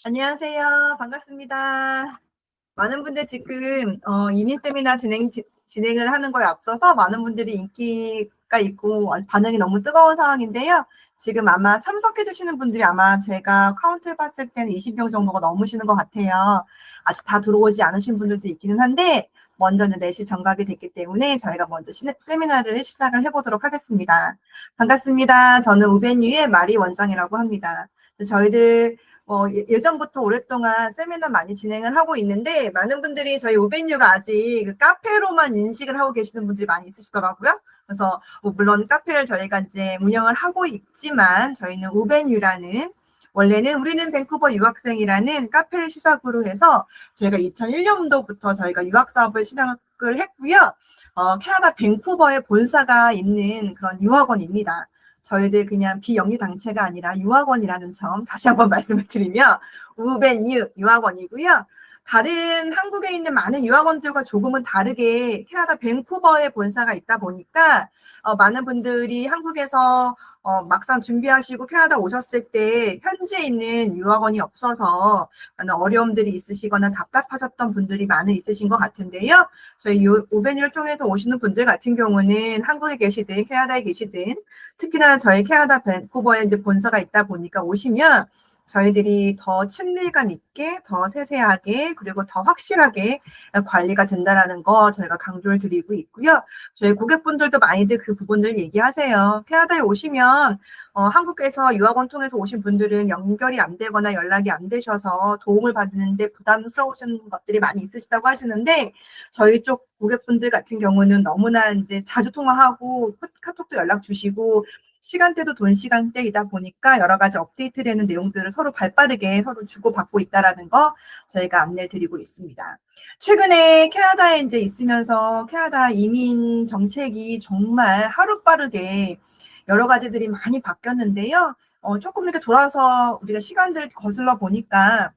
안녕하세요. 반갑습니다. 많은 분들 지금 이민 세미나 진행을 하는 거에 앞서서 많은 분들이 인기가 있고 반응이 너무 뜨거운 상황인데요. 지금 아마 참석해 주시는 분들이 아마 제가 카운트를 봤을 때는 20명 정도가 넘으시는 것 같아요. 아직 다 들어오지 않으신 분들도 있기는 한데 먼저는 4시 정각이 됐기 때문에 저희가 먼저 세미나를 시작을 해보도록 하겠습니다. 반갑습니다. 저는 우베뉴의 마리 원장이라고 합니다. 저희들 예전부터 오랫동안 세미나 많이 진행을 하고 있는데 많은 분들이 저희 우베뉴가 아직 그 카페로만 인식을 하고 계시는 분들이 많이 있으시더라고요. 그래서 물론 카페를 저희가 이제 운영을 하고 있지만 저희는 우베뉴라는 원래는 우리는 밴쿠버 유학생이라는 카페를 시작으로 해서 저희가 2001년도부터 저희가 유학 사업을 시작을 했고요. 캐나다 밴쿠버에 본사가 있는 그런 유학원입니다. 저희들 그냥 비영리 단체가 아니라 유학원이라는 점 다시 한번 말씀을 드리며 우벤유 유학원이고요. 다른 한국에 있는 많은 유학원들과 조금은 다르게 캐나다 밴쿠버에 본사가 있다 보니까 많은 분들이 한국에서 막상 준비하시고 캐나다 오셨을 때 현지에 있는 유학원이 없어서 많은 어려움들이 있으시거나 답답하셨던 분들이 많이 있으신 것 같은데요. 저희 우벤유를 통해서 오시는 분들 같은 경우는 한국에 계시든 캐나다에 계시든 특히나 저희 캐나다 밴쿠버에 이제 본사가 있다 보니까 오시면 저희들이 더 친밀감 있게, 더 세세하게, 그리고 더 확실하게 관리가 된다라는 거 저희가 강조를 드리고 있고요. 저희 고객분들도 많이들 그 부분을 얘기하세요. 캐나다에 오시면 한국에서 유학원 통해서 오신 분들은 연결이 안 되거나 연락이 안 되셔서 도움을 받는데 부담스러우신 것들이 많이 있으시다고 하시는데 저희 쪽 고객분들 같은 경우는 너무나 이제 자주 통화하고 카톡도 연락 주시고 시간대도 돈 시간대이다 보니까 여러 가지 업데이트되는 내용들을 서로 발빠르게 서로 주고받고 있다라는 거 저희가 안내를 드리고 있습니다. 최근에 캐나다에 이제 있으면서 캐나다 이민 정책이 정말 하루빠르게 여러 가지들이 많이 바뀌었는데요. 조금 이렇게 돌아서 우리가 시간들을 거슬러 보니까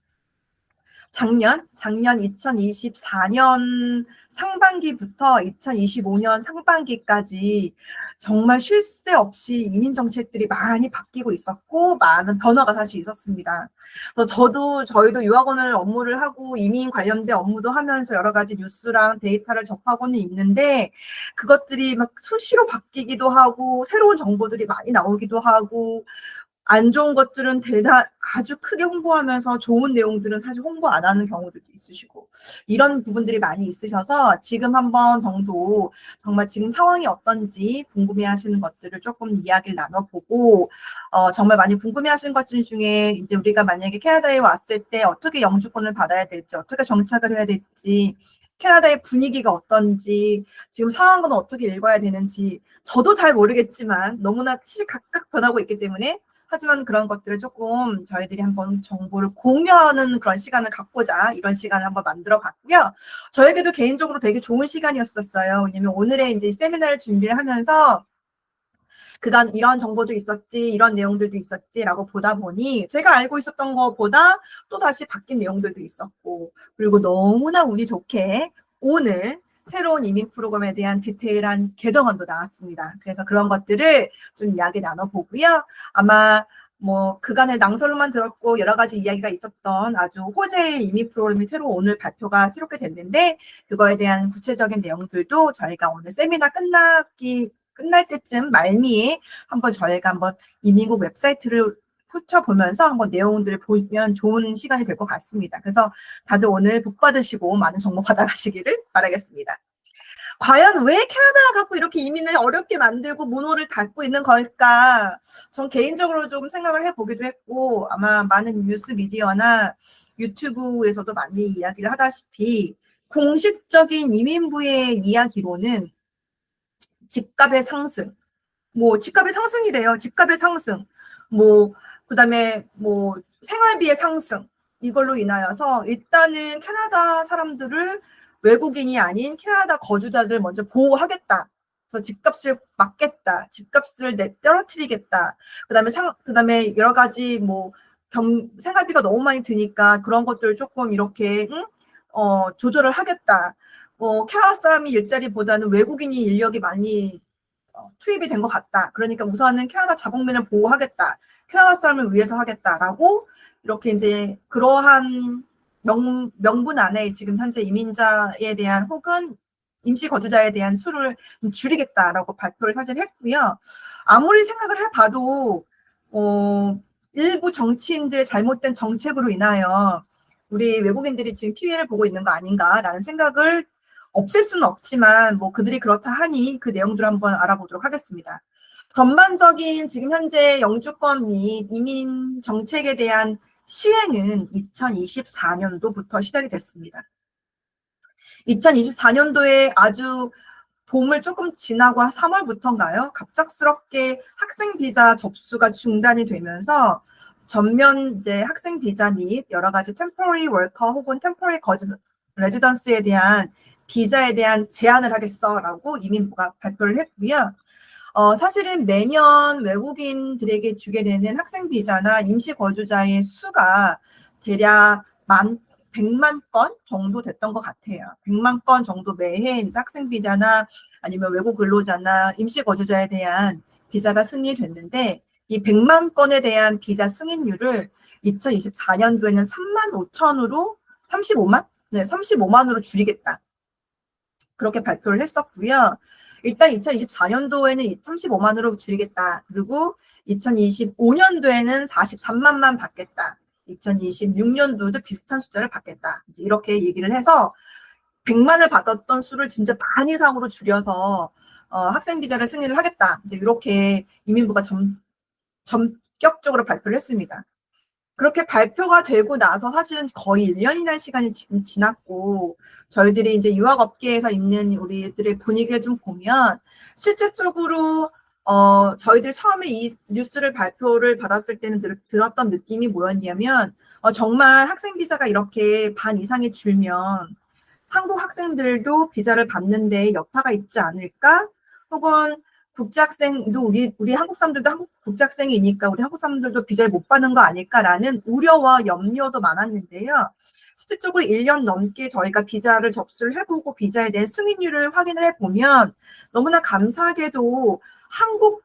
작년 2024년 상반기부터 2025년 상반기까지 정말 쉴 새 없이 이민 정책들이 많이 바뀌고 있었고 많은 변화가 사실 있었습니다. 그래서 저희도 유학원을 업무를 하고 이민 관련된 업무도 하면서 여러 가지 뉴스랑 데이터를 접하고는 있는데 그것들이 막 수시로 바뀌기도 하고 새로운 정보들이 많이 나오기도 하고 안 좋은 것들은 아주 크게 홍보하면서 좋은 내용들은 사실 홍보 안 하는 경우들도 있으시고 이런 부분들이 많이 있으셔서 지금 한번 정도 정말 지금 상황이 어떤지 궁금해하시는 것들을 조금 이야기를 나눠보고 정말 많이 궁금해하시는 것들 중에 이제 우리가 만약에 캐나다에 왔을 때 어떻게 영주권을 받아야 될지 어떻게 정착을 해야 될지 캐나다의 분위기가 어떤지 지금 상황은 어떻게 읽어야 되는지 저도 잘 모르겠지만 너무나 시시각각 변하고 있기 때문에 하지만 그런 것들을 조금 저희들이 한번 정보를 공유하는 그런 시간을 갖고자 이런 시간을 한번 만들어 봤고요. 저에게도 개인적으로 되게 좋은 시간이었었어요. 왜냐면 오늘의 이제 세미나를 준비를 하면서 그간 이런 정보도 있었지, 이런 내용들도 있었지라고 보다 보니 제가 알고 있었던 것보다 또 다시 바뀐 내용들도 있었고, 그리고 너무나 운이 좋게 오늘 새로운 이민 프로그램에 대한 디테일한 개정안도 나왔습니다. 그래서 그런 것들을 좀 이야기 나눠보고요. 아마 뭐 그간의 낭설로만 들었고 여러 가지 이야기가 있었던 아주 호재의 이민 프로그램이 새로 오늘 발표가 새롭게 됐는데 그거에 대한 구체적인 내용들도 저희가 오늘 세미나 끝날 때쯤 말미에 한번 저희가 한번 이민국 웹사이트를 훑어보면서 한번 내용들을 보면 좋은 시간이 될 것 같습니다. 그래서 다들 오늘 복 받으시고 많은 정보 받아가시기를 바라겠습니다. 과연 왜 캐나다가 갖고 이렇게 이민을 어렵게 만들고 문호를 닫고 있는 걸까? 전 개인적으로 좀 생각을 해보기도 했고 아마 많은 뉴스 미디어나 유튜브에서도 많이 이야기를 하다시피 공식적인 이민부의 이야기로는 집값의 상승, 뭐 집값의 상승이래요. 집값의 상승, 뭐 그다음에 뭐 생활비의 상승 이걸로 인하여서 일단은 캐나다 사람들을 외국인이 아닌 캐나다 거주자들 먼저 보호하겠다. 그래서 집값을 막겠다. 집값을 떨어뜨리겠다. 그다음에 여러 가지 뭐 생활비가 너무 많이 드니까 그런 것들을 조금 이렇게 조절을 하겠다. 캐나다 사람이 일자리보다는 외국인이 인력이 많이 투입이 된 것 같다. 그러니까 우선은 캐나다 자국민을 보호하겠다. 캐나다 사람을 위해서 하겠다라고 이렇게 이제 그러한 명분 안에 지금 현재 이민자에 대한 혹은 임시 거주자에 대한 수를 줄이겠다라고 발표를 사실 했고요. 아무리 생각을 해봐도 일부 정치인들의 잘못된 정책으로 인하여 우리 외국인들이 지금 피해를 보고 있는 거 아닌가라는 생각을 없앨 수는 없지만 뭐 그들이 그렇다 하니 그 내용들을 한번 알아보도록 하겠습니다. 전반적인 지금 현재 영주권 및 이민 정책에 대한 시행은 2024년도부터 시작이 됐습니다. 2024년도에 아주 봄을 조금 지나고 3월부터인가요? 갑작스럽게 학생 비자 접수가 중단이 되면서 전면 이제 학생 비자 및 여러 가지 템포러리 워커 혹은 템포러리 레지던스에 대한 비자에 대한 제한을 하겠어라고 이민부가 발표를 했고요. 사실은 매년 외국인들에게 주게 되는 학생 비자나 임시 거주자의 수가 대략 100만 건 정도 됐던 것 같아요. 100만 건 정도 매해 이제 학생 비자나 아니면 외국 근로자나 임시 거주자에 대한 비자가 승인됐는데 이 100만 건에 대한 비자 승인율을 2024년도에는 3만 5천으로 35만? 네, 35만으로 줄이겠다. 그렇게 발표를 했었고요. 일단 2024년도에는 35만으로 줄이겠다. 그리고 2025년도에는 43만만 받겠다. 2026년도에도 비슷한 숫자를 받겠다. 이제 이렇게 얘기를 해서 100만을 받았던 수를 진짜 반 이상으로 줄여서 학생 비자를 승인을 하겠다. 이제 이렇게 이민부가 전격적으로 발표를 했습니다. 그렇게 발표가 되고 나서 사실은 거의 1년이라는 시간이 지금 지났고 저희들이 이제 유학업계에서 있는 우리들의 분위기를 좀 보면 실질적으로 저희들 처음에 이 뉴스를 발표를 받았을 때는 들었던 느낌이 뭐였냐면 정말 학생 비자가 이렇게 반 이상이 줄면 한국 학생들도 비자를 받는데 여파가 있지 않을까? 혹은 국제학생도 우리 한국 사람들도 한국 국제학생이니까 우리 한국 사람들도 비자를 못 받는 거 아닐까라는 우려와 염려도 많았는데요. 실질적으로 1년 넘게 저희가 비자를 접수를 해보고 비자에 대한 승인율을 확인을 해보면 너무나 감사하게도 한국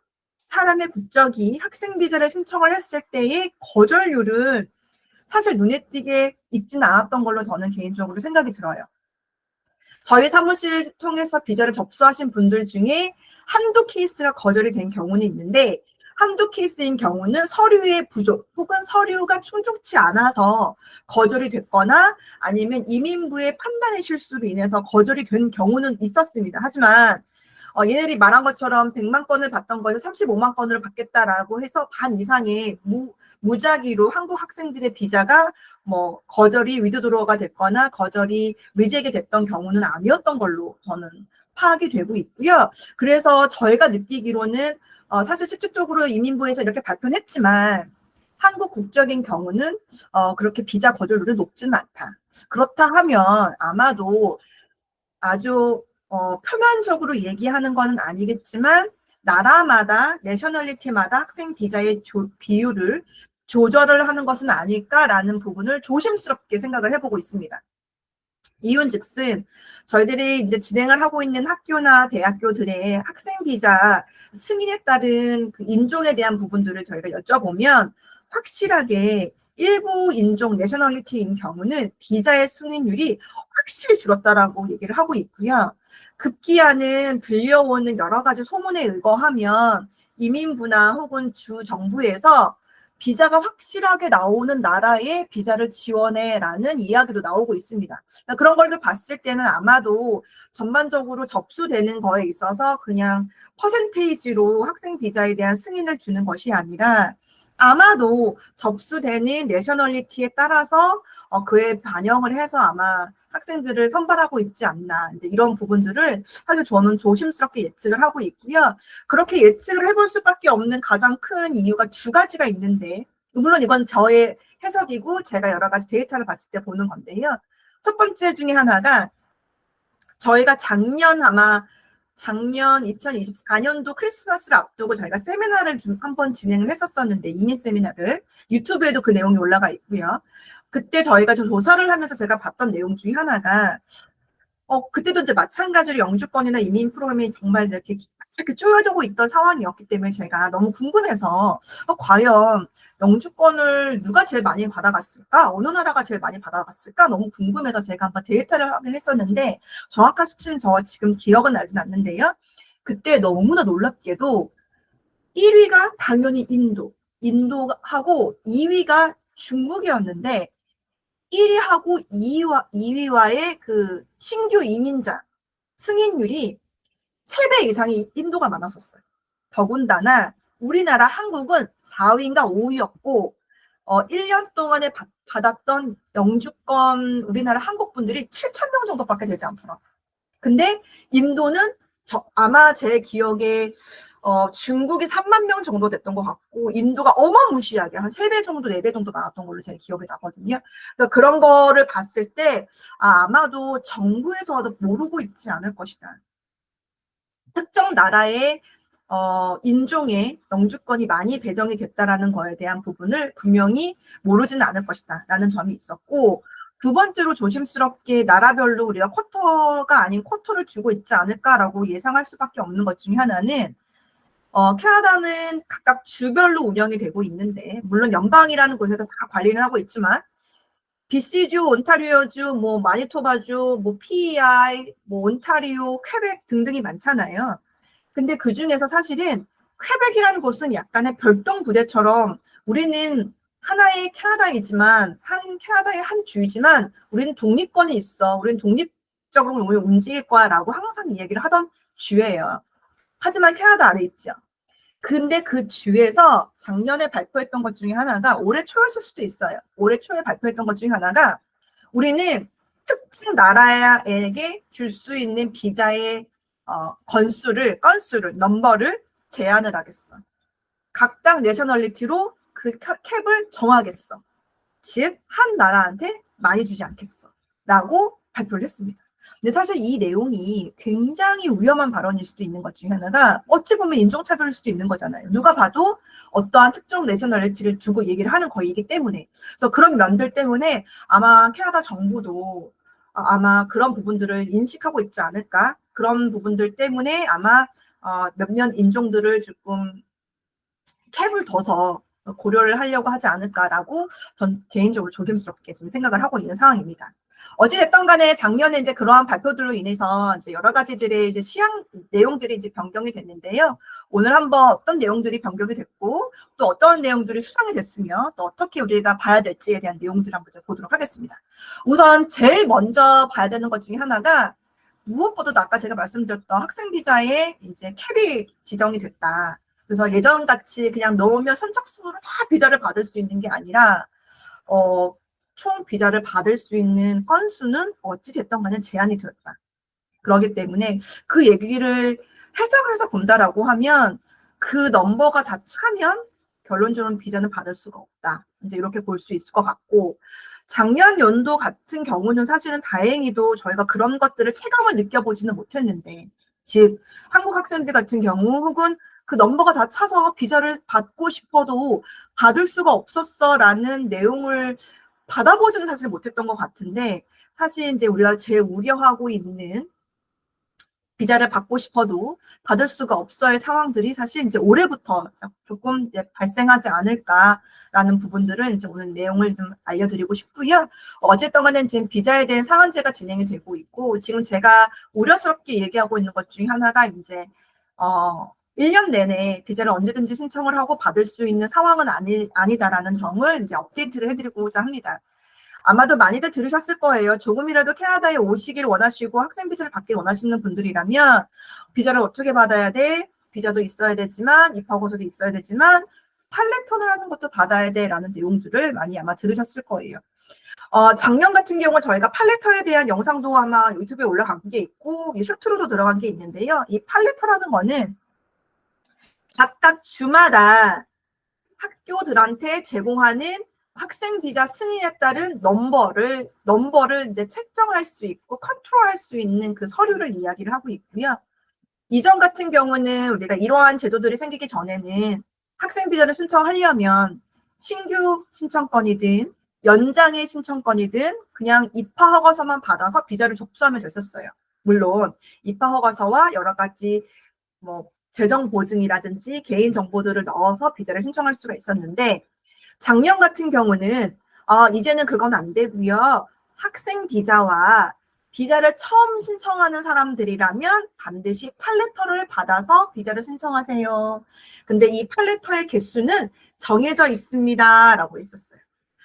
사람의 국적이 학생 비자를 신청을 했을 때의 거절률은 사실 눈에 띄게 있지는 않았던 걸로 저는 개인적으로 생각이 들어요. 저희 사무실 통해서 비자를 접수하신 분들 중에 한두 케이스가 거절이 된 경우는 있는데 한두 케이스인 경우는 서류의 부족 혹은 서류가 충족치 않아서 거절이 됐거나 아니면 이민부의 판단의 실수로 인해서 거절이 된 경우는 있었습니다. 하지만 얘네들이 말한 것처럼 100만 건을 받던 거에서 35만 건을 받겠다라고 해서 반 이상의 무작위로 한국 학생들의 비자가 뭐 거절이 위드드로가 됐거나 거절이 리젝이 됐던 경우는 아니었던 걸로 저는 파악이 되고 있고요. 그래서 저희가 느끼기로는 사실 실질적으로 이민부에서 이렇게 발표는 했지만 한국 국적인 경우는 그렇게 비자 거절률이 높지는 않다. 그렇다 하면 아마도 아주 표면적으로 얘기하는 거는 아니겠지만 나라마다 내셔널리티마다 학생 비자의 비율을 조절을 하는 것은 아닐까라는 부분을 조심스럽게 생각을 해보고 있습니다. 이윤즉슨 저희들이 이제 진행을 하고 있는 학교나 대학교들의 학생 비자 승인에 따른 그 인종에 대한 부분들을 저희가 여쭤보면 확실하게 일부 인종 내셔널리티인 경우는 비자의 승인율이 확실히 줄었다라고 얘기를 하고 있고요. 급기야는 들려오는 여러 가지 소문에 의거하면 이민부나 혹은 주 정부에서 비자가 확실하게 나오는 나라에 비자를 지원해라는 이야기도 나오고 있습니다. 그런 걸 봤을 때는 아마도 전반적으로 접수되는 거에 있어서 그냥 퍼센테이지로 학생 비자에 대한 승인을 주는 것이 아니라 아마도 접수되는 내셔널리티에 따라서 그에 반영을 해서 아마 학생들을 선발하고 있지 않나 이제 이런 부분들을 사실 저는 조심스럽게 예측을 하고 있고요. 그렇게 예측을 해볼 수밖에 없는 가장 큰 이유가 두 가지가 있는데 물론 이건 저의 해석이고 제가 여러 가지 데이터를 봤을 때 보는 건데요. 첫 번째 중에 하나가 저희가 작년 2024년도 크리스마스를 앞두고 저희가 세미나를 좀 한번 진행을 했었었는데 이민 세미나를 유튜브에도 그 내용이 올라가 있고요. 그때 저희가 좀 조사를 하면서 제가 봤던 내용 중에 하나가 그때도 이제 마찬가지로 영주권이나 이민 프로그램이 정말 이렇게 이렇게 쪼여지고 있던 상황이었기 때문에 제가 너무 궁금해서 과연 영주권을 누가 제일 많이 받아갔을까? 어느 나라가 제일 많이 받아갔을까? 너무 궁금해서 제가 한번 데이터를 하긴 했었는데 정확한 수치는 저 지금 기억은 나진 않는데요. 그때 너무나 놀랍게도 1위가 당연히 인도하고 2위가 중국이었는데 1위하고 2위와의 그 신규 이민자 승인율이 3배 이상이 인도가 많았었어요. 더군다나 우리나라 한국은 4위인가 5위였고 1년 동안에 받았던 영주권 우리나라 한국 분들이 7,000명 정도밖에 되지 않더라고요. 근데 인도는 아마 제 기억에 중국이 3만 명 정도 됐던 것 같고 인도가 어마무시하게 한 3배 정도 4배 정도 많았던 걸로 제 기억이 나거든요. 그래서 그런 거를 봤을 때 아마도 정부에서도 모르고 있지 않을 것이다. 특정 나라의 인종의 영주권이 많이 배정이 됐다라는 거에 대한 부분을 분명히 모르지는 않을 것이다 라는 점이 있었고, 두 번째로 조심스럽게 나라별로 우리가 쿼터가 아닌 쿼터를 주고 있지 않을까라고 예상할 수밖에 없는 것 중에 하나는 캐나다는 각각 주별로 운영이 되고 있는데, 물론 연방이라는 곳에서 다 관리를 하고 있지만 BC주, 온타리오주, 뭐 마니토바주, 뭐 PEI, 뭐 온타리오, 퀘벡 등등이 많잖아요. 근데 그 중에서 사실은 퀘벡이라는 곳은 약간의 별동 부대처럼 우리는 하나의 캐나다이지만 캐나다의 한 주이지만 우리는 독립권이 있어. 우리는 독립적으로 움직일 거야라고 항상 이야기를 하던 주예요. 하지만 캐나다 안에 있죠. 근데 그 주에서 작년에 발표했던 것 중에 하나가 올해 초였을 수도 있어요. 올해 초에 발표했던 것 중에 하나가 우리는 특정 나라에게 줄 수 있는 비자의 건수를 넘버를 제한을 하겠어. 각각 내셔널리티로 그 캡을 정하겠어. 즉, 한 나라한테 많이 주지 않겠어. 라고 발표를 했습니다. 근데 사실 이 내용이 굉장히 위험한 발언일 수도 있는 것 중에 하나가 어찌 보면 인종차별일 수도 있는 거잖아요. 누가 봐도 어떠한 특정 내셔널리티를 두고 얘기를 하는 거이기 때문에. 그래서 그런 면들 때문에 아마 캐나다 정부도 아마 그런 부분들을 인식하고 있지 않을까. 그런 부분들 때문에 아마 몇몇 인종들을 조금 캡을 둬서 고려를 하려고 하지 않을까라고 전 개인적으로 조심스럽게 지금 생각을 하고 있는 상황입니다. 어찌됐든 간에 작년에 이제 그러한 발표들로 인해서 이제 여러 가지들의 이제 시향 내용들이 이제 변경이 됐는데요. 오늘 한번 어떤 내용들이 변경이 됐고 또 어떤 내용들이 수정이 됐으며 또 어떻게 우리가 봐야 될지에 대한 내용들을 한번 보도록 하겠습니다. 우선 제일 먼저 봐야 되는 것 중에 하나가 무엇보다도 아까 제가 말씀드렸던 학생 비자에 이제 캡이 지정이 됐다. 그래서 예전같이 그냥 넣으면 선착순으로 다 비자를 받을 수 있는 게 아니라 총 비자를 받을 수 있는 건수는 어찌됐든 간에 제한이 되었다. 그렇기 때문에 그 얘기를 해석을 해서 본다라고 하면 그 넘버가 다 차면 결론적으로 비자는 받을 수가 없다. 이제 이렇게 볼 수 있을 것 같고, 작년 연도 같은 경우는 사실은 다행히도 저희가 그런 것들을 체감을 느껴보지는 못했는데, 즉 한국 학생들 같은 경우 혹은 그 넘버가 다 차서 비자를 받고 싶어도 받을 수가 없었어라는 내용을 받아보지는 사실 못했던 것 같은데, 사실 이제 우리가 제일 우려하고 있는 비자를 받고 싶어도 받을 수가 없어의 상황들이 사실 이제 올해부터 조금 이제 발생하지 않을까라는 부분들을 이제 오늘 내용을 좀 알려드리고 싶고요. 어쨌든 간에 지금 비자에 대한 상한제가 진행이 되고 있고, 지금 제가 우려스럽게 얘기하고 있는 것 중에 하나가 이제 1년 내내 비자를 언제든지 신청을 하고 받을 수 있는 상황은 아니다라는 점을 이제 업데이트를 해드리고자 합니다. 아마도 많이들 들으셨을 거예요. 조금이라도 캐나다에 오시길 원하시고 학생 비자를 받길 원하시는 분들이라면 비자를 어떻게 받아야 돼? 비자도 있어야 되지만 입학허가도 있어야 되지만 팔레터를 하는 것도 받아야 돼라는 내용들을 많이 아마 들으셨을 거예요. 작년 같은 경우 저희가 팔레터에 대한 영상도 아마 유튜브에 올라간 게 있고 쇼트로도 들어간 게 있는데요. 이 팔레터라는 거는 각각 주마다 학교들한테 제공하는 학생 비자 승인에 따른 넘버를 이제 책정할 수 있고 컨트롤할 수 있는 그 서류를 이야기를 하고 있고요. 이전 같은 경우는 우리가 이러한 제도들이 생기기 전에는 학생 비자를 신청하려면 신규 신청권이든 연장의 신청권이든 그냥 입학 허가서만 받아서 비자를 접수하면 됐었어요. 물론 입학 허가서와 여러 가지 뭐 재정 보증이라든지 개인 정보들을 넣어서 비자를 신청할 수가 있었는데 작년 같은 경우는 이제는 그건 안 되고요. 학생 비자와 비자를 처음 신청하는 사람들이라면 반드시 팔레터를 받아서 비자를 신청하세요. 근데 이 팔레터의 개수는 정해져 있습니다. 라고 했었어요.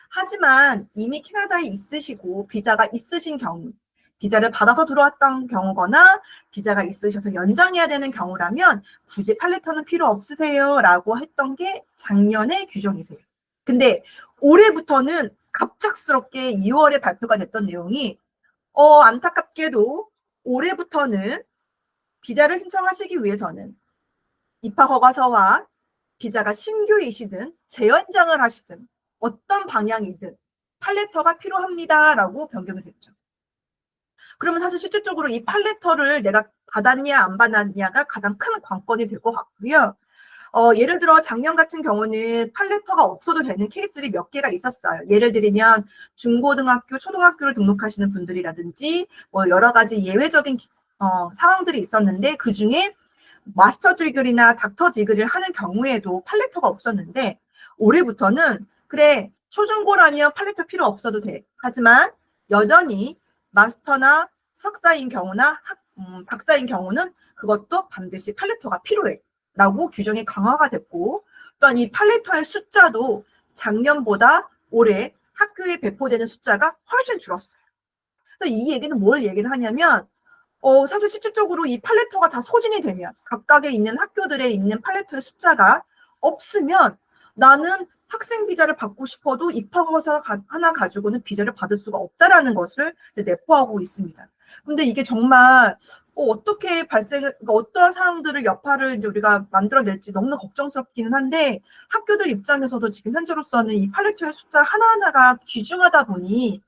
하지만 이미 캐나다에 있으시고 비자가 있으신 경우, 비자를 받아서 들어왔던 경우거나 비자가 있으셔서 연장해야 되는 경우라면 굳이 팔레터는 필요 없으세요. 라고 했던 게 작년의 규정이세요. 근데 올해부터는 갑작스럽게 2월에 발표가 됐던 내용이 안타깝게도 올해부터는 비자를 신청하시기 위해서는 입학허가서와 비자가 신규이시든 재연장을 하시든 어떤 방향이든 팔레터가 필요합니다라고 변경이 됐죠. 그러면 사실 실질적으로 이 팔레터를 내가 받았냐 안 받았냐가 가장 큰 관건이 될 것 같고요. 예를 들어 작년 같은 경우는 팔레터가 없어도 되는 케이스들이 몇 개가 있었어요. 예를 들면 중고등학교, 초등학교를 등록하시는 분들이라든지 뭐 여러 가지 예외적인 상황들이 있었는데 그중에 마스터 디그리나 닥터 디그리를 하는 경우에도 팔레터가 없었는데 올해부터는 그래 초중고라면 팔레터 필요 없어도 돼. 하지만 여전히 마스터나 석사인 경우나 박사인 경우는 그것도 반드시 팔레터가 필요해. 라고 규정이 강화가 됐고 또한 이 팔레터의 숫자도 작년보다 올해 학교에 배포되는 숫자가 훨씬 줄었어요. 그래서 이 얘기는 뭘 얘기를 하냐면 사실 실질적으로 이 팔레터가 다 소진이 되면 각각에 있는 학교들에 있는 팔레터의 숫자가 없으면 나는 학생 비자를 받고 싶어도 입학허가 하나 가지고는 비자를 받을 수가 없다라는 것을 내포하고 있습니다. 근데 이게 정말 어떻게 그러니까 어떠한 상황들을 여파를 이제 우리가 만들어낼지 너무나 걱정스럽기는 한데 학교들 입장에서도 지금 현재로서는 이 팔레터의 숫자 하나하나가 귀중하다 보니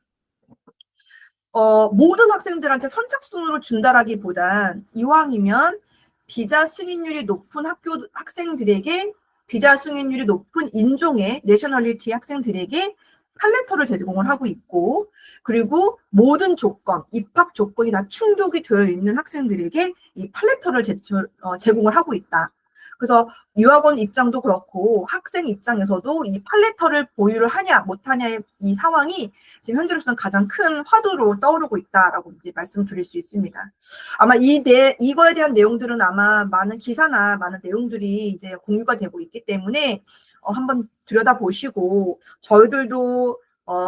모든 학생들한테 선착순으로 준다라기보단 이왕이면 비자 승인율이 높은 학생들에게 비자 승인율이 높은 인종의 내셔널리티 학생들에게 팔레터를 제공을 하고 있고 그리고 모든 조건, 입학 조건이 다 충족이 되어 있는 학생들에게 이 팔레터를 제공을 하고 있다. 그래서 유학원 입장도 그렇고 학생 입장에서도 이 팔레터를 보유를 하냐 못하냐의 이 상황이 지금 현재로서는 가장 큰 화두로 떠오르고 있다라고 이제 말씀드릴 수 있습니다. 아마 이거에 대한 내용들은 아마 많은 기사나 많은 내용들이 이제 공유가 되고 있기 때문에 한번 들여다보시고 저희들도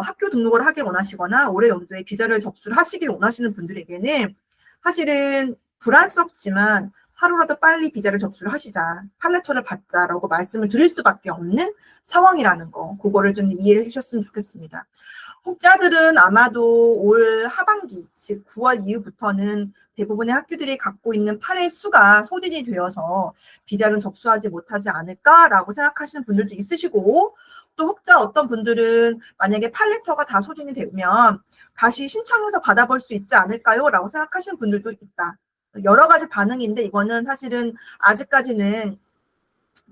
학교 등록을 하길 원하시거나 올해 연도에 비자를 접수를 하시길 원하시는 분들에게는 사실은 불안스럽지만 하루라도 빨리 비자를 접수를 하시자, 팔레터를 받자라고 말씀을 드릴 수밖에 없는 상황이라는 거, 그거를 좀 이해해 주셨으면 좋겠습니다. 혹자들은 아마도 올 하반기, 즉 9월 이후부터는 대부분의 학교들이 갖고 있는 팔의 수가 소진이 되어서 비자는 접수하지 못하지 않을까라고 생각하시는 분들도 있으시고 또 혹자 어떤 분들은 만약에 팔레터가 다 소진이 되면 다시 신청해서 받아볼 수 있지 않을까요? 라고 생각하시는 분들도 있다. 여러 가지 반응인데 이거는 사실은 아직까지는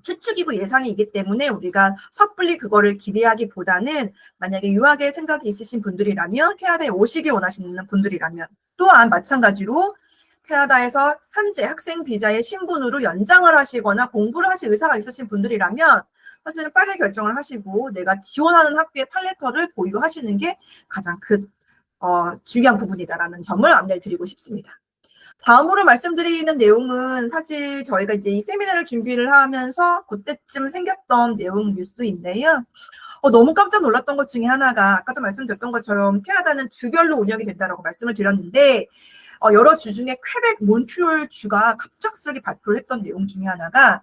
추측이고 예상이기 때문에 우리가 섣불리 그거를 기대하기보다는 만약에 유학의 생각이 있으신 분들이라면 캐나다에 오시길 원하시는 분들이라면 또한 마찬가지로 캐나다에서 현재 학생 비자의 신분으로 연장을 하시거나 공부를 하실 의사가 있으신 분들이라면 사실은 빨리 결정을 하시고 내가 지원하는 학교의 팔레터를 보유하시는 게 가장 중요한 부분이다라는 점을 안내를 드리고 싶습니다. 다음으로 말씀드리는 내용은 사실 저희가 이제 이 세미나를 준비를 하면서 그때쯤 생겼던 내용 뉴스인데요. 너무 깜짝 놀랐던 것 중에 하나가 아까도 말씀드렸던 것처럼 캐나다는 주별로 운영이 된다고 말씀을 드렸는데 여러 주 중에 퀘벡, 몬트리올 주가 갑작스럽게 발표를 했던 내용 중에 하나가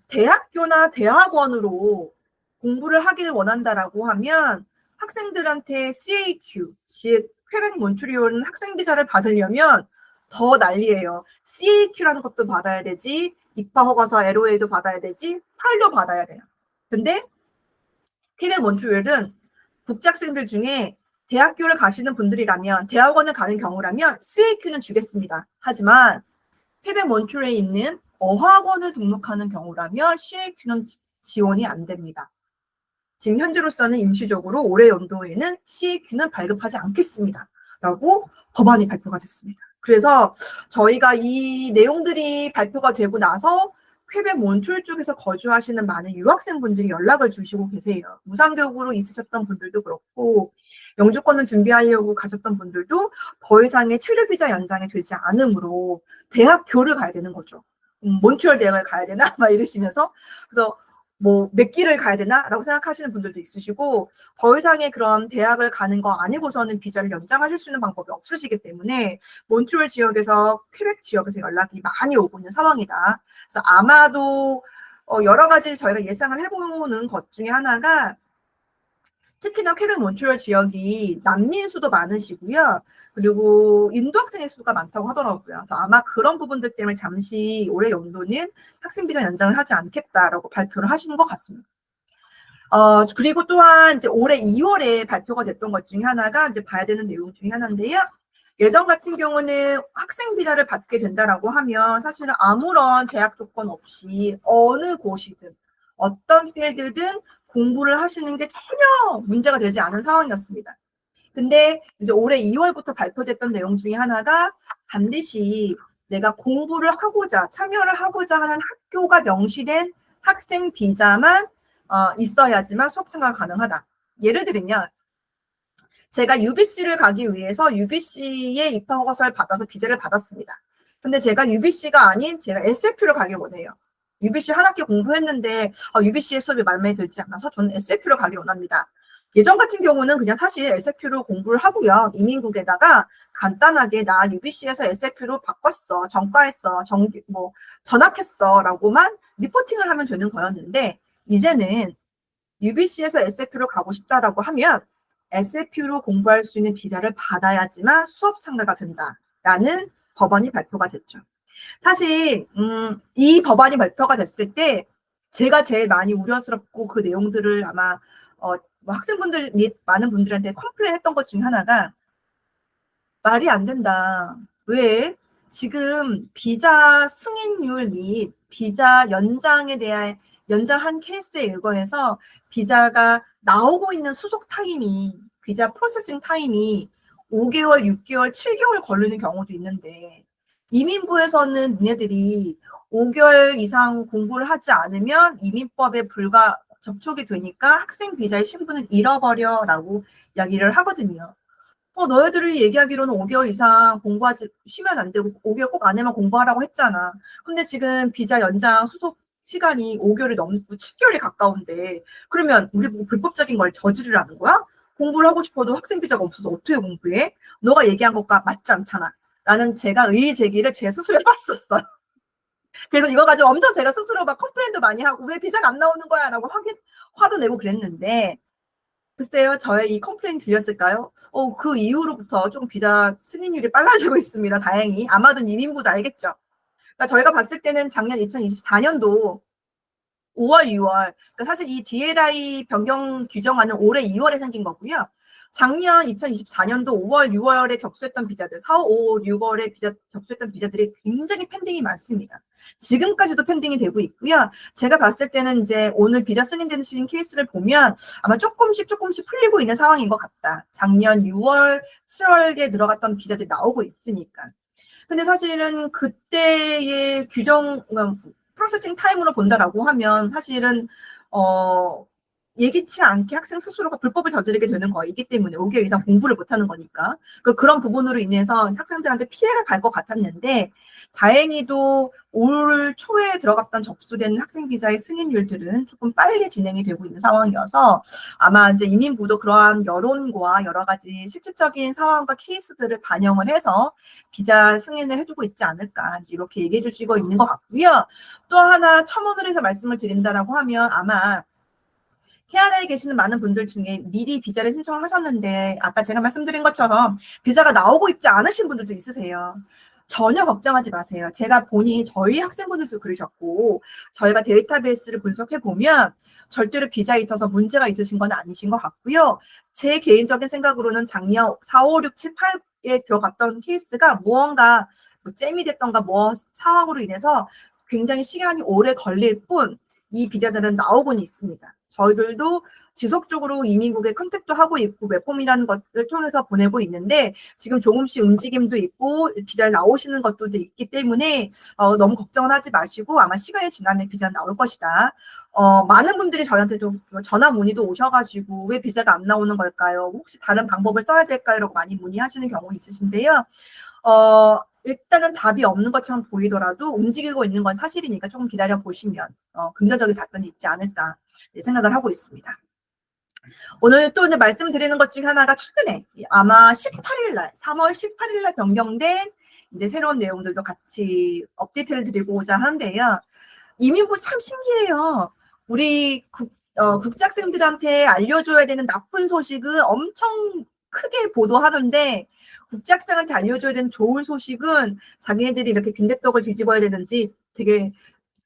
대학교나 대학원으로 공부를 하기를 원한다라고 하면 학생들한테 CAQ, 즉 퀘벡 몬트리올은 학생 비자를 받으려면 더 난리예요. CAQ라는 것도 받아야 되지, 입학 허가서 LOA도 받아야 되지, 팔도 받아야 돼요. 근데 퀘벡 몬트리올은 국제학생들 중에 대학교를 가시는 분들이라면 대학원을 가는 경우라면 CAQ는 주겠습니다. 하지만 퀘벡 몬트리올에 있는 어학원을 등록하는 경우라면 CAQ는 지원이 안 됩니다. 지금 현재로서는 임시적으로 올해 연도에는 CAQ는 발급하지 않겠습니다. 라고 법안이 발표가 됐습니다. 그래서 저희가 이 내용들이 발표가 되고 나서 퀘벡 몬트리올 쪽에서 거주하시는 많은 유학생분들이 연락을 주시고 계세요. 무상교육으로 있으셨던 분들도 그렇고 영주권을 준비하려고 가셨던 분들도 더 이상의 체류비자 연장이 되지 않으므로 대학교를 가야 되는 거죠. 몬트리올 대학을 가야 되나? 막 이러시면서 그래서 뭐 몇 길을 가야 되나라고 생각하시는 분들도 있으시고 더 이상의 그런 대학을 가는 거 아니고서는 비자를 연장하실 수 있는 방법이 없으시기 때문에 몬트리올 지역에서 퀘벡 지역에서 연락이 많이 오고 있는 상황이다. 그래서 아마도 여러 가지 저희가 예상을 해보는 것 중에 하나가 특히나 퀘벡 몬트리올 지역이 난민 수도 많으시고요. 그리고 인도 학생의 수가 많다고 하더라고요. 그래서 아마 그런 부분들 때문에 잠시 올해 연도는 학생 비자 연장을 하지 않겠다라고 발표를 하시는 것 같습니다. 그리고 또한 이제 올해 2월에 발표가 됐던 것 중에 하나가 이제 봐야 되는 내용 중에 하나인데요. 예전 같은 경우는 학생 비자를 받게 된다라고 하면 사실은 아무런 제약 조건 없이 어느 곳이든 어떤 필드든 공부를 하시는 게 전혀 문제가 되지 않은 상황이었습니다. 근데 이제 올해 2월부터 발표됐던 내용 중에 하나가 반드시 내가 공부를 하고자 참여를 하고자 하는 학교가 명시된 학생 비자만 있어야지만 수업 참가가 가능하다. 예를 들면 제가 UBC를 가기 위해서 UBC의 입학 허가서를 받아서 비자를 받았습니다. 근데 제가 UBC가 아닌 제가 SFP를 가길 원해요. UBC 한 학기 공부했는데 UBC의 수업이 마음에 들지 않아서 저는 SFP를 가길 원합니다. 예전 같은 경우는 그냥 사실 SFP로 공부를 하고요. 이민국에다가 간단하게 나 UBC에서 SFP로 바꿨어, 전과했어, 전학했어 라고만 리포팅을 하면 되는 거였는데 이제는 UBC에서 SFP로 가고 싶다라고 하면 SFP로 공부할 수 있는 비자를 받아야지만 수업 참가가 된다라는 법안이 발표가 됐죠. 사실 이 법안이 발표가 됐을 때 제가 제일 많이 우려스럽고 그 내용들을 아마 학생분들 및 많은 분들한테 컴플레인 했던 것 중에 하나가 말이 안 된다. 왜? 지금 비자 승인율 및 비자 연장에 대한 연장한 케이스에 의거해서 비자가 나오고 있는 수속 타임이 비자 프로세싱 타임이 5개월, 6개월, 7개월 걸리는 경우도 있는데 이민부에서는 니네들이 5개월 이상 공부를 하지 않으면 이민법에 불가 접촉이 되니까 학생 비자의 신분을 잃어버려라고 이야기를 하거든요. 너희들이 얘기하기로는 5개월 이상 공부하지, 쉬면 안 되고 5개월 꼭 안에만 공부하라고 했잖아. 근데 지금 비자 연장 수속 시간이 5개월이 넘고 7개월이 가까운데, 그러면 우리 보고 불법적인 걸 저지르라는 거야? 공부를 하고 싶어도 학생 비자가 없어서 어떻게 공부해? 너가 얘기한 것과 맞지 않잖아. 라는 제가 의의 제기를 제 스스로 해봤었어요. 그래서 이거 가지고 엄청 제가 스스로 막 컴플레인도 많이 하고, 왜 비자가 안 나오는 거야? 라고 화도 내고 그랬는데, 글쎄요, 저의 이 컴플레인 들렸을까요? 그 이후로부터 좀 비자 승인율이 빨라지고 있습니다. 다행히. 아마도 이민부도 알겠죠. 그러니까 저희가 봤을 때는 작년 2024년도 5월, 6월. 그러니까 사실 이 DLI 변경 규정안은 올해 2월에 생긴 거고요. 작년 2024년도 5월, 6월에 접수했던 비자들, 4, 5, 6월에 접수했던 비자들이 굉장히 펜딩이 많습니다. 지금까지도 펜딩이 되고 있고요. 제가 봤을 때는 이제 오늘 비자 승인되는 케이스를 보면 아마 조금씩 풀리고 있는 상황인 것 같다. 작년 6월, 7월에 들어갔던 비자들이 나오고 있으니까. 근데 사실은 그때의 규정, 프로세싱 타임으로 본다라고 하면 사실은 예기치 않게 학생 스스로가 불법을 저지르게 되는 거이기 때문에 5개월 이상 공부를 못하는 거니까 그런 부분으로 인해서 학생들한테 피해가 갈 것 같았는데 다행히도 올 초에 들어갔던 접수된 학생 비자의 승인율들은 조금 빨리 진행이 되고 있는 상황이어서 아마 이제 이민부도 그러한 여론과 여러 가지 실질적인 상황과 케이스들을 반영을 해서 비자 승인을 해주고 있지 않을까 이렇게 얘기해 주시고 있는 것 같고요. 또 하나 첨언을 해서 말씀을 드린다라고 하면 아마 캐나다에 계시는 많은 분들 중에 미리 비자를 신청을 하셨는데 아까 제가 말씀드린 것처럼 비자가 나오고 있지 않으신 분들도 있으세요. 전혀 걱정하지 마세요. 제가 보니 저희 학생분들도 그러셨고 저희가 데이터베이스를 분석해 보면 절대로 비자에 있어서 문제가 있으신 건 아니신 것 같고요. 제 개인적인 생각으로는 작년 4, 5, 6, 7, 8에 들어갔던 케이스가 무언가 잼이 됐던가 상황으로 인해서 굉장히 시간이 오래 걸릴 뿐 이 비자들은 나오고는 있습니다. 저희들도 지속적으로 이민국에 컨택도 하고 있고 웹폼이라는 것을 통해서 보내고 있는데 지금 조금씩 움직임도 있고 비자 나오시는 것도 있기 때문에 너무 걱정은 하지 마시고 아마 시간이 지나면 비자 나올 것이다. 많은 분들이 저희한테도 전화 문의도 오셔가지고 왜 비자가 안 나오는 걸까요? 혹시 다른 방법을 써야 될까요? 라고 많이 문의하시는 경우 있으신데요. 일단은 답이 없는 것처럼 보이더라도 움직이고 있는 건 사실이니까 조금 기다려 보시면 긍정적인 답변이 있지 않을까 생각을 하고 있습니다. 오늘 또 말씀드리는 것 중에 하나가 최근에 아마 18일 날, 3월 18일 날 변경된 이제 새로운 내용들도 같이 업데이트를 드리고자 하는데요. 이민부 참 신기해요. 우리 국제학생들한테 알려줘야 되는 나쁜 소식은 엄청 크게 보도하는데 국제학생한테 알려줘야 되는 좋은 소식은 자기네들이 이렇게 빈대떡을 뒤집어야 되는지 되게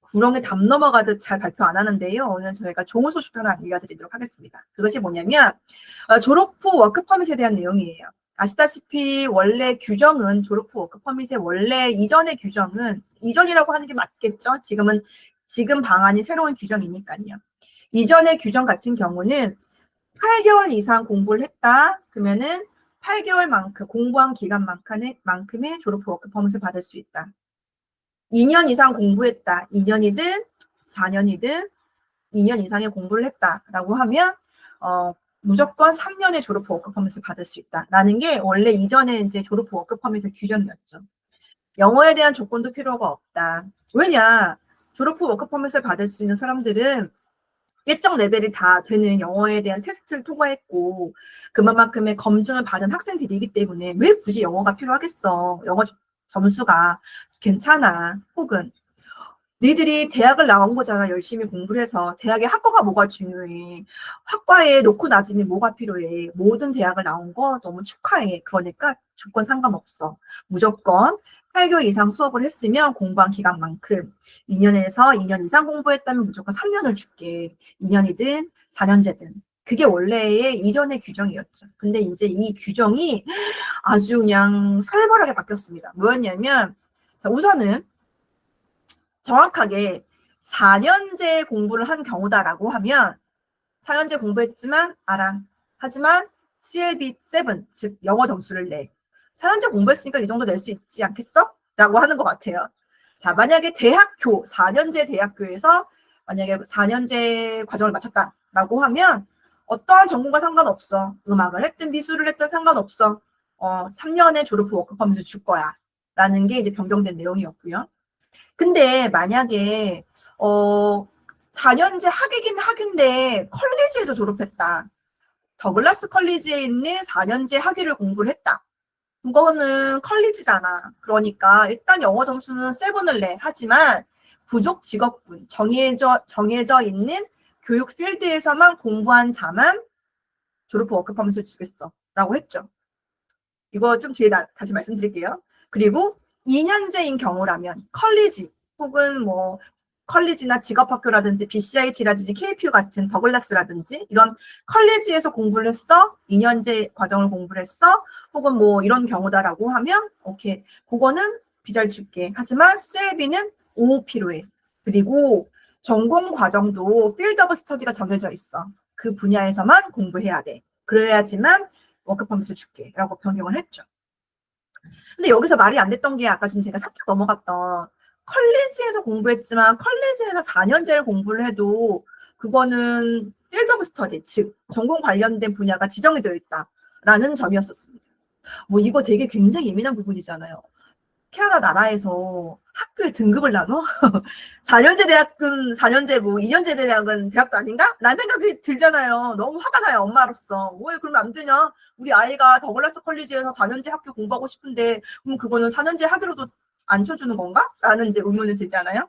구렁에 담 넘어가듯 잘 발표 안 하는데요. 오늘 저희가 좋은 소식 하나 알려드리도록 하겠습니다. 그것이 뭐냐면 졸업 후 워크퍼밋에 대한 내용이에요. 아시다시피 원래 규정은 졸업 후 워크퍼밋의 원래 이전의 규정은 이전이라고 하는 게 맞겠죠. 지금 방안이 새로운 규정이니까요. 이전의 규정 같은 경우는 8개월 이상 공부를 했다. 그러면은 8개월만큼 공부한 기간만큼의 졸업 후 워크퍼밋을 받을 수 있다. 2년 이상 공부했다. 2년이든 4년이든 2년 이상의 공부를 했다라고 하면 무조건 3년의 졸업 후 워크퍼밋을 받을 수 있다라는 게 원래 이전에 이제 졸업 후 워크퍼밋의 규정이었죠. 영어에 대한 조건도 필요가 없다. 왜냐? 졸업 후 워크퍼밋을 받을 수 있는 사람들은 일정 레벨이 다 되는 영어에 대한 테스트를 통과했고 그만큼의 검증을 받은 학생들이기 때문에 왜 굳이 영어가 필요하겠어? 영어 점수가 괜찮아. 혹은 니들이 대학을 나온 거잖아. 열심히 공부를 해서. 대학의 학과가 뭐가 중요해. 학과에 놓고 낮으면 뭐가 필요해. 모든 대학을 나온 거 너무 축하해. 그러니까 조건 상관없어. 무조건 8개월 이상 수업을 했으면 공부한 기간만큼 2년에서 2년 이상 공부했다면 무조건 3년을 줄게. 2년이든 4년제든. 그게 원래의 이전의 규정이었죠. 근데 이제 이 규정이 아주 그냥 살벌하게 바뀌었습니다. 뭐였냐면 우선은 정확하게 4년제 공부를 한 경우다라고 하면 4년제 공부했지만 알아. 하지만 CLB7, 즉 영어 점수를 내. 4년제 공부했으니까 이 정도 낼 수 있지 않겠어? 라고 하는 것 같아요. 자, 만약에 4년제 대학교에서 만약에 4년제 과정을 마쳤다라고 하면 어떠한 전공과 상관없어. 음악을 했든 미술을 했든 상관없어. 3년의 졸업 후 워크퍼밋을 줄 거야. 라는 게 이제 변경된 내용이었고요. 근데 만약에 4년제 학위긴 학위인데 컬리지에서 졸업했다. 더글라스 컬리지에 있는 4년제 학위를 공부를 했다. 그거는 컬리지잖아. 그러니까 일단 영어 점수는 7을 내. 하지만 부족 직업군, 정해져 있는 교육 필드에서만 공부한 자만 졸업 후 워크퍼밋을 주겠어. 라고 했죠. 이거 좀 뒤에 다시 말씀드릴게요. 그리고 2년제인 경우라면 컬리지 혹은 뭐 컬리지나 직업학교라든지 BCIG라든지 KPU 같은 더글라스라든지 이런 컬리지에서 공부를 했어. 2년제 과정을 공부를 했어. 혹은 뭐 이런 경우다라고 하면 오케이. 그거는 비자를 줄게. 하지만 CLB는 5 필요해. 그리고 전공 과정도 필드 오브 스터디가 정해져 있어. 그 분야에서만 공부해야 돼. 그래야지만 워크퍼밋을 줄게. 라고 변경을 했죠. 근데 여기서 말이 안 됐던 게 아까 좀 제가 살짝 넘어갔던 컬리지에서 공부했지만 컬리지에서 4년제를 공부를 해도 그거는 필드 오브 스터디, 즉 전공 관련된 분야가 지정이 되어 있다라는 점이었었습니다. 뭐 이거 되게 굉장히 예민한 부분이잖아요. 캐나다 나라에서 학교의 등급을 나눠? 4년제 대학은 4년제고 2년제 대학은 대학도 아닌가? 라는 생각이 들잖아요. 너무 화가 나요, 엄마로서. 왜 그러면 안 되냐? 우리 아이가 더글라스 컬리지에서 4년제 학교 공부하고 싶은데 그럼 그거는 4년제 학위로도 안 쳐주는 건가? 라는 이제 의문이 들잖아요.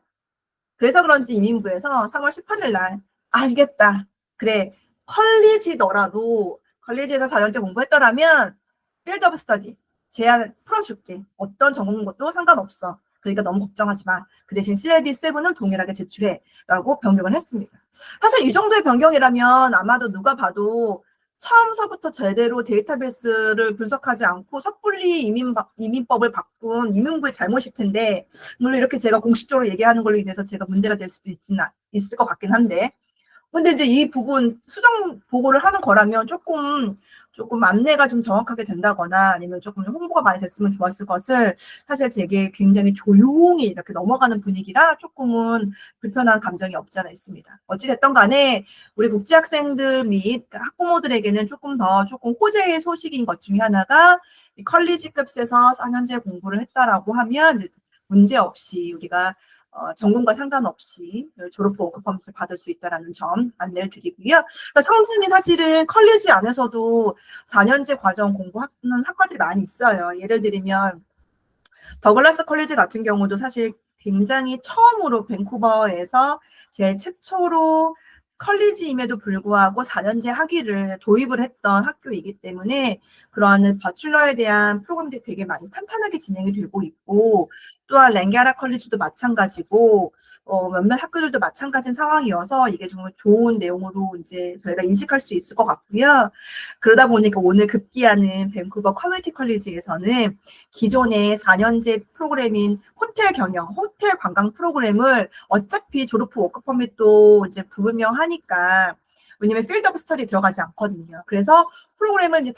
그래서 그런지 이민부에서 3월 18일 날 알겠다. 그래, 컬리지더라도 컬리지에서 4년제 공부했더라면 필드 오브 스터디 제한 풀어줄게. 어떤 전공 것도 상관없어. 그러니까 너무 걱정하지 마. 그 대신 CLB7은 동일하게 제출해. 라고 변경을 했습니다. 사실 이 정도의 변경이라면 아마도 누가 봐도 처음서부터 제대로 데이터베이스를 분석하지 않고 섣불리 이민법을 바꾼 이민부의 잘못일 텐데 물론 이렇게 제가 공식적으로 얘기하는 걸로 인해서 제가 문제가 될 수도 있을 것 같긴 한데 근데 이제 이 부분 수정 보고를 하는 거라면 조금 안내가 좀 정확하게 된다거나 아니면 조금 홍보가 많이 됐으면 좋았을 것을 사실 되게 굉장히 조용히 이렇게 넘어가는 분위기라 조금은 불편한 감정이 없지 않아 있습니다. 어찌됐든 간에 우리 국제학생들 및 학부모들에게는 조금 호재의 소식인 것 중에 하나가 컬리지급에서 4년제 공부를 했다라고 하면 문제없이 우리가 전공과 상관없이 졸업 후 워크퍼밋을 받을 수 있다는 점 안내를 드리고요. 그러니까 성분이 사실은 컬리지 안에서도 4년제 과정 공부하는 학과들이 많이 있어요. 예를 들면 더글라스 컬리지 같은 경우도 사실 굉장히 처음으로 밴쿠버에서 제일 최초로 컬리지임에도 불구하고 4년제 학위를 도입을 했던 학교이기 때문에 그러한 바출러에 대한 프로그램들이 되게 많이 탄탄하게 진행이 되고 있고 또한 랭게라 컬리지도 마찬가지고 몇몇 학교들도 마찬가지인 상황이어서 이게 정말 좋은 내용으로 이제 저희가 인식할 수 있을 것 같고요. 그러다 보니까 오늘 급기야는 밴쿠버 커뮤니티 컬리지에서는 기존의 4년제 프로그램인 호텔 경영, 호텔 관광 프로그램을 어차피 졸업 후 워크퍼밋도 이제 불분명하니까 왜냐면 필드 오브 스터디 들어가지 않거든요. 그래서 프로그램을 이제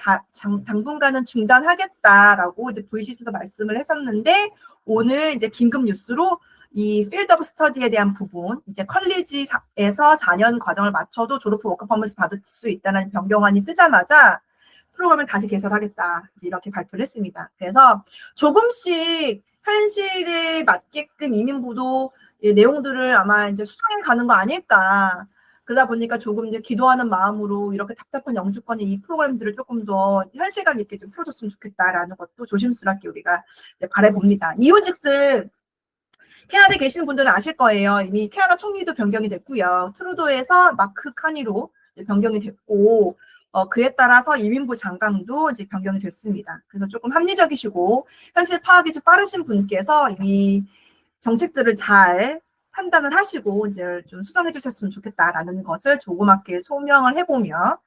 당분간은 중단하겠다라고 이제 VC에서 말씀을 했었는데 오늘 이제 긴급 뉴스로 이 필드 오브 스터디에 대한 부분, 이제 컬리지에서 4년 과정을 마쳐도 졸업 후 워크퍼밋을 받을 수 있다는 변경안이 뜨자마자 프로그램을 다시 개설하겠다 이렇게 발표를 했습니다. 그래서 조금씩 현실에 맞게끔 이민부도 내용들을 아마 이제 수정해 가는 거 아닐까. 그러다 보니까 조금 이제 기도하는 마음으로 이렇게 답답한 영주권의 이 프로그램들을 조금 더 현실감 있게 좀 풀어줬으면 좋겠다라는 것도 조심스럽게 우리가 바라봅니다. 이유즉슨 캐나다에 계시는 분들은 아실 거예요. 이미 캐나다 총리도 변경이 됐고요. 트루도에서 마크 카니로 변경이 됐고 그에 따라서 이민부 장관도 이제 변경이 됐습니다. 그래서 조금 합리적이시고 현실 파악이 좀 빠르신 분께서 이 정책들을 잘 판단을 하시고 이제 좀 수정해 주셨으면 좋겠다라는 것을 조그맣게 소명을 해보며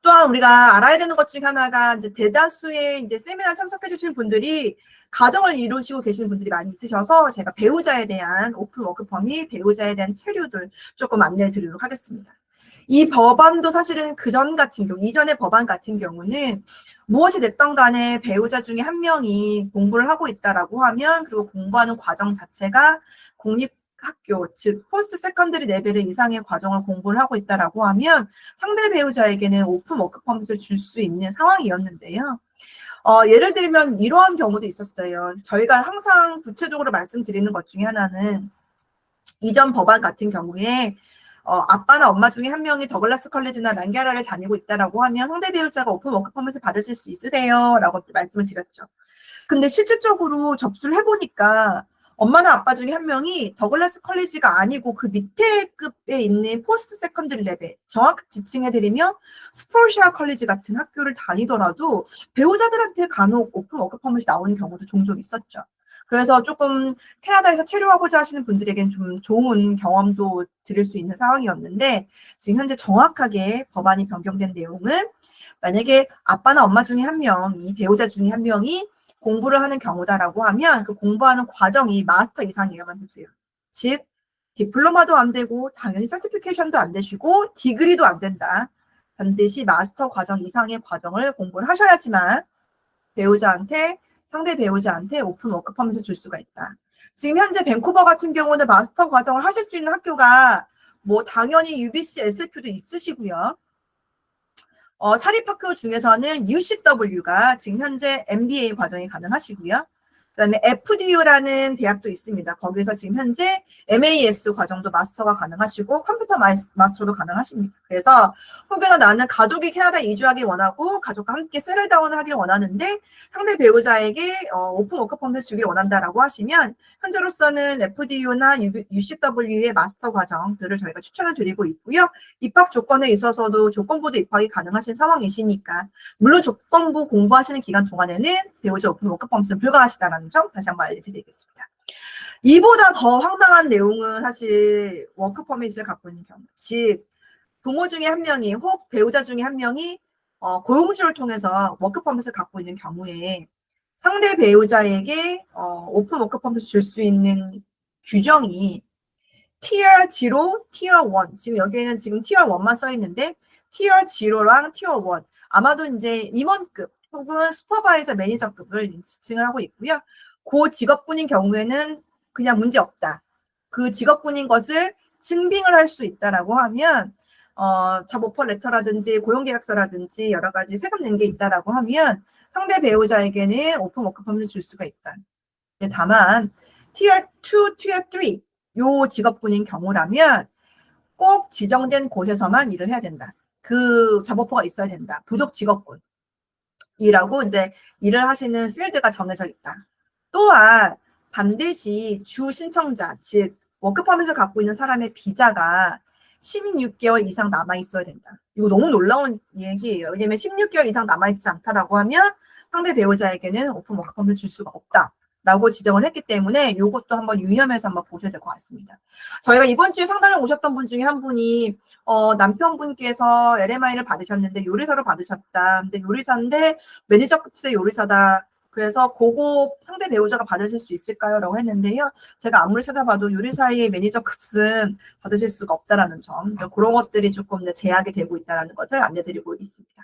또한 우리가 알아야 되는 것 중에 하나가 이제 대다수의 이제 세미나 참석해 주신 분들이 가정을 이루시고 계시는 분들이 많이 있으셔서 제가 배우자에 대한 오픈 워크퍼밋, 배우자에 대한 체류들 조금 안내를 드리도록 하겠습니다. 이 법안도 사실은 그전 같은 경우, 이전의 법안 같은 경우는 무엇이 됐던 간에 배우자 중에 한 명이 공부를 하고 있다라고 하면 그리고 공부하는 과정 자체가 공립학교, 즉 포스트 세컨더리 레벨 이상의 과정을 공부를 하고 있다라고 하면 상대 배우자에게는 오픈 워크퍼밋을 줄 수 있는 상황이었는데요. 예를 들면 이러한 경우도 있었어요. 저희가 항상 구체적으로 말씀드리는 것 중에 하나는 이전 법안 같은 경우에 아빠나 엄마 중에 한 명이 더글라스 컬리지나 랑게라를 다니고 있다라고 하면 상대 배우자가 오픈 워크퍼밋을 받으실 수 있으세요? 라고 말씀을 드렸죠. 근데 실질적으로 접수를 해보니까 엄마나 아빠 중에 한 명이 더글라스 컬리지가 아니고 그 밑에 급에 있는 포스트 세컨드리 레벨, 정확 지칭해드리면 스폴시아 컬리지 같은 학교를 다니더라도 배우자들한테 간혹 오픈 워크퍼밋이 나오는 경우도 종종 있었죠. 그래서 조금 캐나다에서 체류하고자 하시는 분들에겐 좀 좋은 경험도 드릴 수 있는 상황이었는데 지금 현재 정확하게 법안이 변경된 내용은 만약에 아빠나 엄마 중에 한 명이 배우자 중에 한 명이 공부를 하는 경우다라고 하면 그 공부하는 과정이 마스터 이상이어야만 되세요. 즉 디플로마도 안 되고 당연히 서티피케이션도 안 되시고 디그리도 안 된다. 반드시 마스터 과정 이상의 과정을 공부를 하셔야지만 상대 배우자한테 오픈 워크퍼밋을 줄 수가 있다. 지금 현재 밴쿠버 같은 경우는 마스터 과정을 하실 수 있는 학교가 뭐 당연히 UBC, SF도 있으시고요. 사립학교 중에서는 UCW가 지금 현재 MBA 과정이 가능하시고요. 그다음에 FDU라는 대학도 있습니다. 거기서 지금 현재 MAS 과정도 마스터가 가능하시고 컴퓨터 마스터도 가능하십니다. 그래서 혹여나 나는 가족이 캐나다에 이주하기 원하고 가족과 함께 세틀다운을 하길 원하는데 상대 배우자에게 오픈 워크퍼밋을 주길 원한다라고 하시면 현재로서는 FDU나 UCW의 마스터 과정들을 저희가 추천을 드리고 있고요. 입학 조건에 있어서도 조건부도 입학이 가능하신 상황이시니까 물론 조건부 공부하시는 기간 동안에는 배우자 오픈 워크퍼밋은 불가하시다라는 점 다시 한번 알려드리겠습니다. 이보다 더 황당한 내용은 사실 워크퍼밋을 갖고 있는 경우, 즉 부모 중에 한 명이 혹 배우자 중에 한 명이 고용주를 통해서 워크퍼밋을 갖고 있는 경우에 상대 배우자에게 오픈 워크퍼밋을 줄 수 있는 규정이 Tier 0, Tier 1. 지금 여기에는 지금 Tier 1만 써 있는데 Tier 0랑 Tier 1. 아마도 이제 임원급 혹은 슈퍼바이저 매니저급을 지칭을 하고 있고요. 그 직업군인 경우에는 그냥 문제 없다. 그 직업군인 것을 증빙을 할 수 있다라고 하면 잡 오퍼 레터라든지 고용계약서라든지 여러 가지 세금 낸 게 있다라고 하면 상대 배우자에게는 오픈 워크 퍼밋을 줄 수가 있다. 다만 Tier 2, Tier 3 요 직업군인 경우라면 꼭 지정된 곳에서만 일을 해야 된다. 그 잡오퍼가 있어야 된다. 부족 직업군이라고 이제 일을 하시는 필드가 정해져 있다. 또한 반드시 주 신청자, 즉 워크퍼밋을 갖고 있는 사람의 비자가 16개월 이상 남아 있어야 된다. 이거 너무 놀라운 얘기예요. 왜냐면 16개월 이상 남아 있지 않다라고 하면 상대 배우자에게는 오픈 워크퍼밋을 줄 수가 없다. 라고 지정을 했기 때문에 이것도 한번 유념해서 한번 보셔야 될 것 같습니다. 저희가 이번 주에 상담을 오셨던 분 중에 한 분이 남편분께서 LMI를 받으셨는데 요리사로 받으셨다. 근데 요리사인데 매니저급의 요리사다. 그래서 그거 상대 배우자가 받으실 수 있을까요? 라고 했는데요. 제가 아무리 찾아봐도 요리사의 매니저급은 받으실 수가 없다라는 점. 그런 것들이 조금 제약이 되고 있다는 것을 안내드리고 있습니다.